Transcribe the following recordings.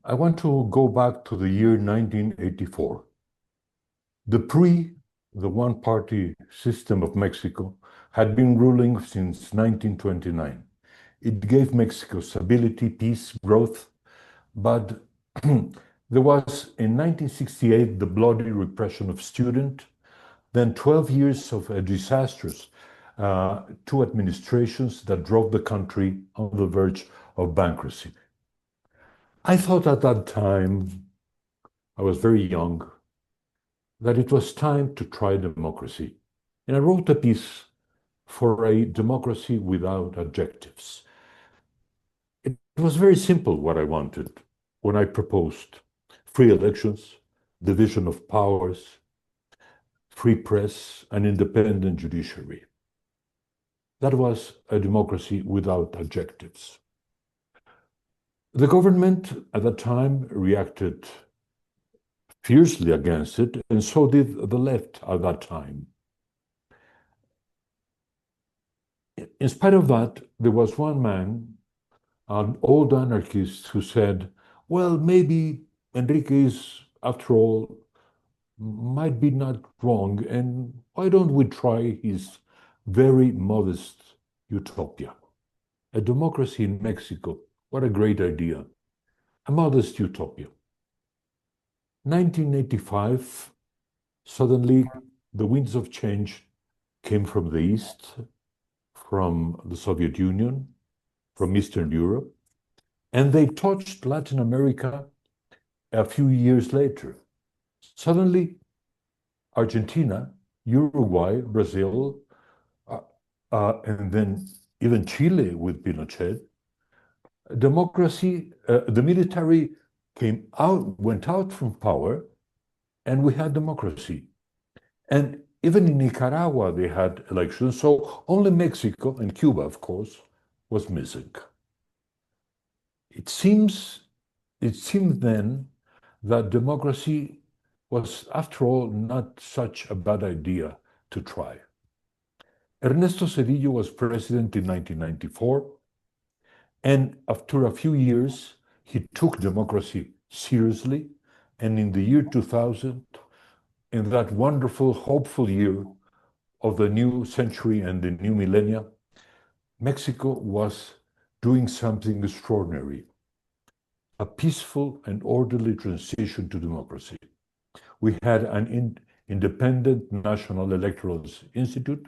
I want to go back to the year 1984. The one-party system of Mexico had been ruling since 1929. It gave Mexico stability, peace, growth, but there was in 1968 the bloody repression of students, then 12 years of a disastrous two administrations that drove the country on the verge of bankruptcy. I thought at that time, I was very young, that it was time to try democracy. And I wrote a piece for a democracy without adjectives. It was very simple what I wanted when I proposed free elections, division of powers, free press, and independent judiciary. That was a democracy without adjectives. The government at that time reacted fiercely against it, and so did the left at that time. In spite of that, there was one man, an old anarchist, who said, well, maybe Enrique is, after all, might be not wrong, and why don't we try his very modest utopia? A democracy in Mexico, what a great idea. A modest utopia. 1985, suddenly the winds of change came from the East, from the Soviet Union, from Eastern Europe, and they touched Latin America a few years later. Suddenly, Argentina, Uruguay, Brazil, and then even Chile with Pinochet, democracy, the military went out from power, and we had democracy. And even in Nicaragua, they had elections, so only Mexico and Cuba, of course, was missing. It seemed then that democracy was, after all, not such a bad idea to try. Ernesto Zedillo was president in 1994, and after a few years, he took democracy seriously, and in the year 2000, in that wonderful, hopeful year of the new century and the new millennia, Mexico was doing something extraordinary, a peaceful and orderly transition to democracy. We had an independent National Electoral Institute.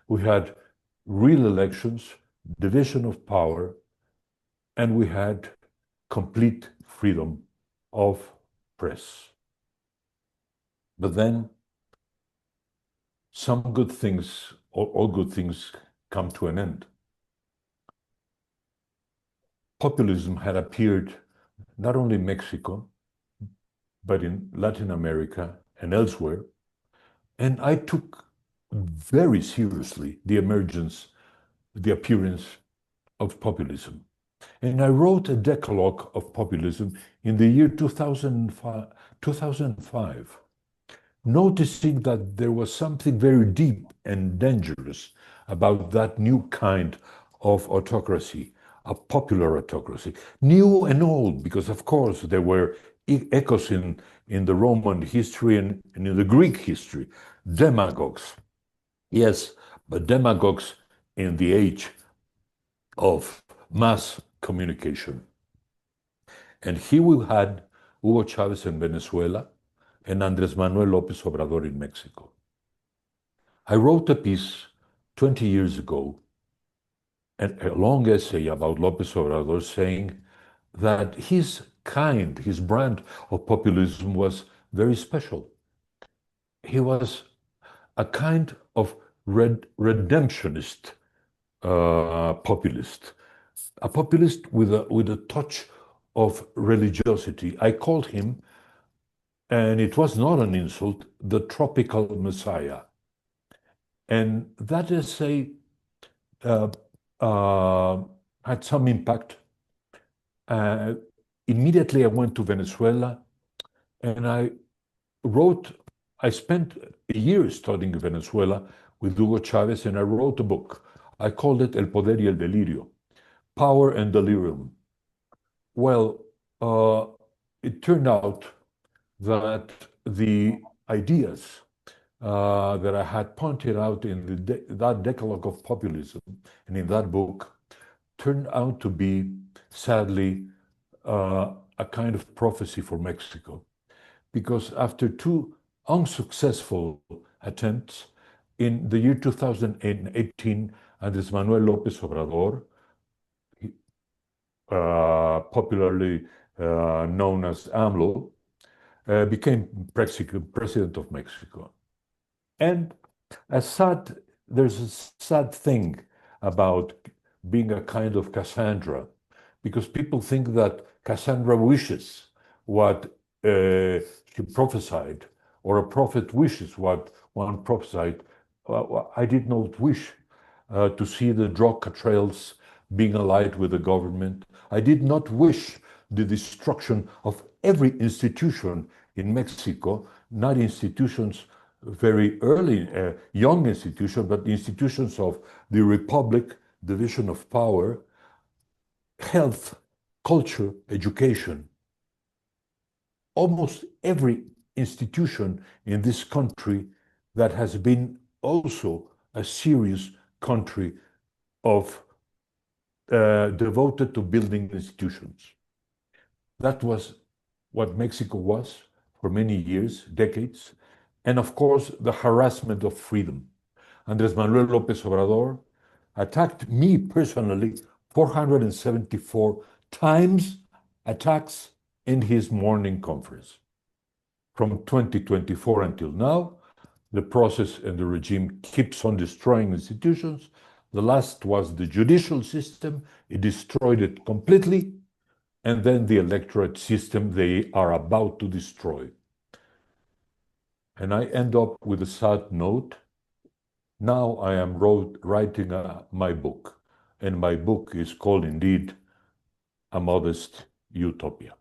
We had real elections, division of power, and we had complete freedom of press. But then some good things, all good things, come to an end. Populism had appeared not only in Mexico, but in Latin America and elsewhere. And I took very seriously the appearance of populism. And I wrote a decalogue of populism in the year 2005, noticing that there was something very deep and dangerous about that new kind of autocracy, a popular autocracy, new and old, because of course there were echoes in the Roman history and in the Greek history, demagogues. Yes, but demagogues in the age of mass communication. And here we had Hugo Chavez in Venezuela and Andrés Manuel López Obrador in Mexico. I wrote a piece 20 years ago, a long essay about López Obrador, saying that his brand of populism was very special. He was a kind of redemptionist populist, a populist with a touch of religiosity. I called him, and it was not an insult, the tropical messiah. And that essay had some impact. Immediately I went to Venezuela, and I spent a year studying Venezuela with Hugo Chavez, and I wrote a book. I called it El Poder y el Delirio, Power and Delirium. Well, it turned out that the ideas that I had pointed out in that decalogue of populism and in that book turned out to be, sadly, a kind of prophecy for Mexico. Because after two unsuccessful attempts, in the year 2018, Andrés Manuel López Obrador, popularly known as AMLO, became president of Mexico. And there's a sad thing about being a kind of Cassandra, because people think that Cassandra wishes what she prophesied, or a prophet wishes what one prophesied. I did not wish to see the drug trails being allied with the government. I did not wish the destruction of every institution in Mexico, not institutions very early, young institutions, but institutions of the republic, division of power, health, culture, education. Almost every institution in this country that has been also a serious country of devoted to building institutions. That was what Mexico was for many years, decades, and of course, the harassment of freedom. Andrés Manuel López Obrador attacked me personally 474 times, attacks in his morning conference. From 2024 until now, the process and the regime keeps on destroying institutions. The last was the judicial system. It destroyed it completely. And then the electorate system they are about to destroy. And I end up with a sad note. Now I am writing my book, and my book is called indeed A Modest Utopia.